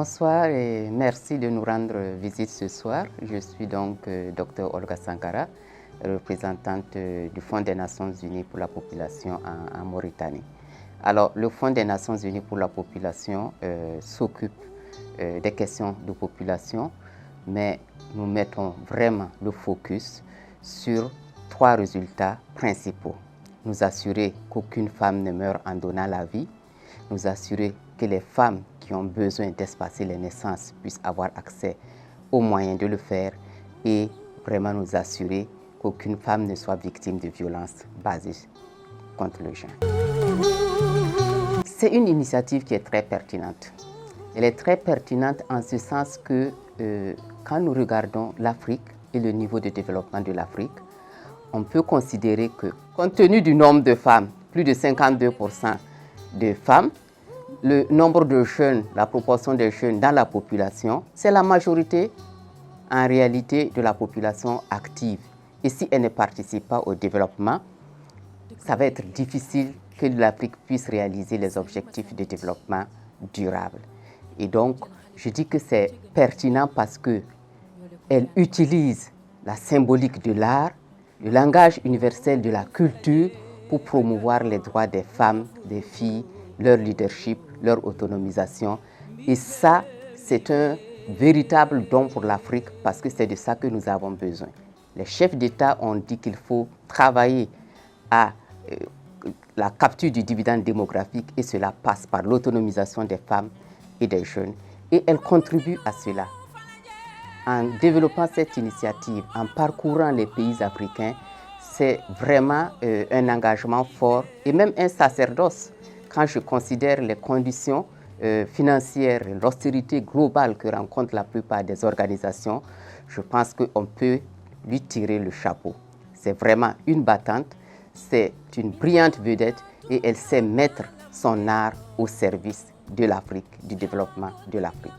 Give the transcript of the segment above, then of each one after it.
Bonsoir et merci de nous rendre visite ce soir. Je suis donc Dr Olga Sankara, représentante du Fonds des Nations Unies pour la population en Mauritanie. Alors, le Fonds des Nations Unies pour la population s'occupe des questions de population, mais nous mettons vraiment le focus sur 3 résultats principaux. Nous assurer qu'aucune femme ne meurt en donnant la vie, nous assurer que les femmes qui ont besoin d'espacer les naissances puissent avoir accès aux moyens de le faire et vraiment nous assurer qu'aucune femme ne soit victime de violences basées contre le genre. C'est une initiative qui est très pertinente. Elle est très pertinente en ce sens que quand nous regardons l'Afrique et le niveau de développement de l'Afrique, on peut considérer que, compte tenu du nombre de femmes, plus de 52% de femmes, le nombre de jeunes, la proportion des jeunes dans la population, c'est la majorité en réalité de la population active. Et si elle ne participe pas au développement, ça va être difficile que l'Afrique puisse réaliser les objectifs de développement durable. Et donc, je dis que c'est pertinent parce qu'elle utilise la symbolique de l'art, le langage universel de la culture pour promouvoir les droits des femmes, des filles, leur leadership, leur autonomisation. Et ça, c'est un véritable don pour l'Afrique parce que c'est de ça que nous avons besoin. Les chefs d'État ont dit qu'il faut travailler à la capture du dividende démographique et cela passe par l'autonomisation des femmes et des jeunes. Et elle contribue à cela. En développant cette initiative, en parcourant les pays africains, c'est vraiment un engagement fort et même un sacerdoce. Quand je considère les conditions financières, l'austérité globale que rencontrent la plupart des organisations, je pense qu'on peut lui tirer le chapeau. C'est vraiment une battante, c'est une brillante vedette et elle sait mettre son art au service de l'Afrique, du développement de l'Afrique.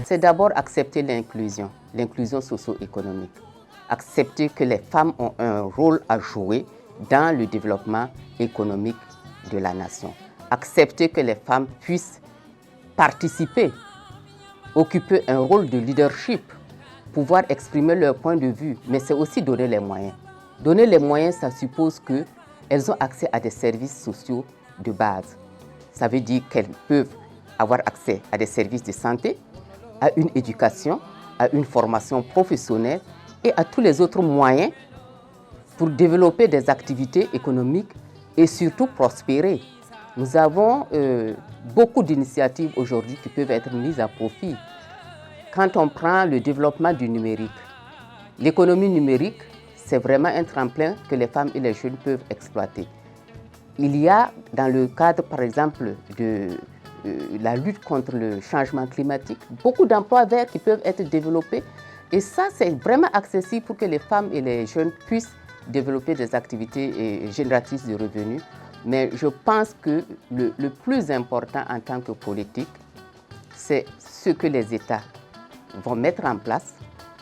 C'est d'abord accepter l'inclusion socio-économique. Accepter que les femmes ont un rôle à jouer dans le développement économique de la nation. Accepter que les femmes puissent participer, occuper un rôle de leadership, pouvoir exprimer leur point de vue, mais c'est aussi donner les moyens. Donner les moyens, ça suppose qu'elles ont accès à des services sociaux de base. Ça veut dire qu'elles peuvent avoir accès à des services de santé, à une éducation, à une formation professionnelle et à tous les autres moyens pour développer des activités économiques et surtout prospérer. Nous avons beaucoup d'initiatives aujourd'hui qui peuvent être mises à profit. Quand on prend le développement du numérique, l'économie numérique, c'est vraiment un tremplin que les femmes et les jeunes peuvent exploiter. Il y a dans le cadre, par exemple, de la lutte contre le changement climatique, beaucoup d'emplois verts qui peuvent être développés. Et ça, c'est vraiment accessible pour que les femmes et les jeunes puissent développer des activités génératrices de revenus. Mais je pense que le plus important en tant que politique, c'est ce que les États vont mettre en place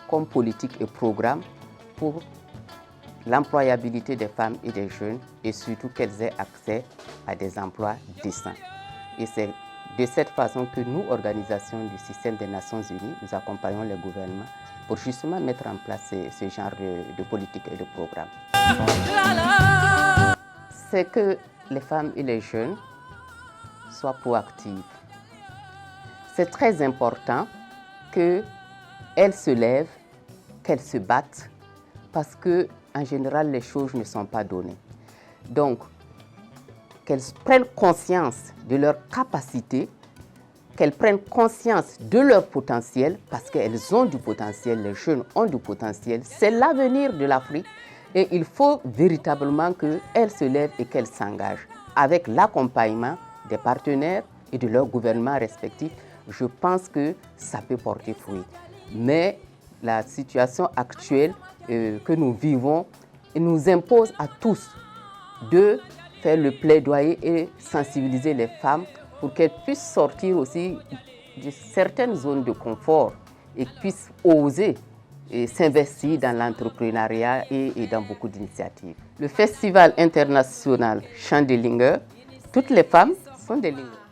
comme politique et programme pour l'employabilité des femmes et des jeunes et surtout qu'elles aient accès à des emplois décents. Et c'est de cette façon que nous, organisations du système des Nations Unies, nous accompagnons les gouvernements pour justement mettre en place ce genre de politique et de programme. C'est que les femmes et les jeunes soient proactives. C'est très important qu'elles se lèvent, qu'elles se battent, parce qu'en général, les choses ne sont pas données. Donc, qu'elles prennent conscience de leur capacité, qu'elles prennent conscience de leur potentiel, parce qu'elles ont du potentiel, les jeunes ont du potentiel. C'est l'avenir de l'Afrique et il faut véritablement qu'elles se lèvent et qu'elles s'engagent. Avec l'accompagnement des partenaires et de leurs gouvernements respectifs, je pense que ça peut porter fruit. Mais la situation actuelle que nous vivons nous impose à tous de faire le plaidoyer et sensibiliser les femmes pour qu'elles puissent sortir aussi de certaines zones de confort et puissent oser s'investir dans l'entrepreneuriat et dans beaucoup d'initiatives. Le Festival international Chant des Lingers, toutes les femmes sont des lingers.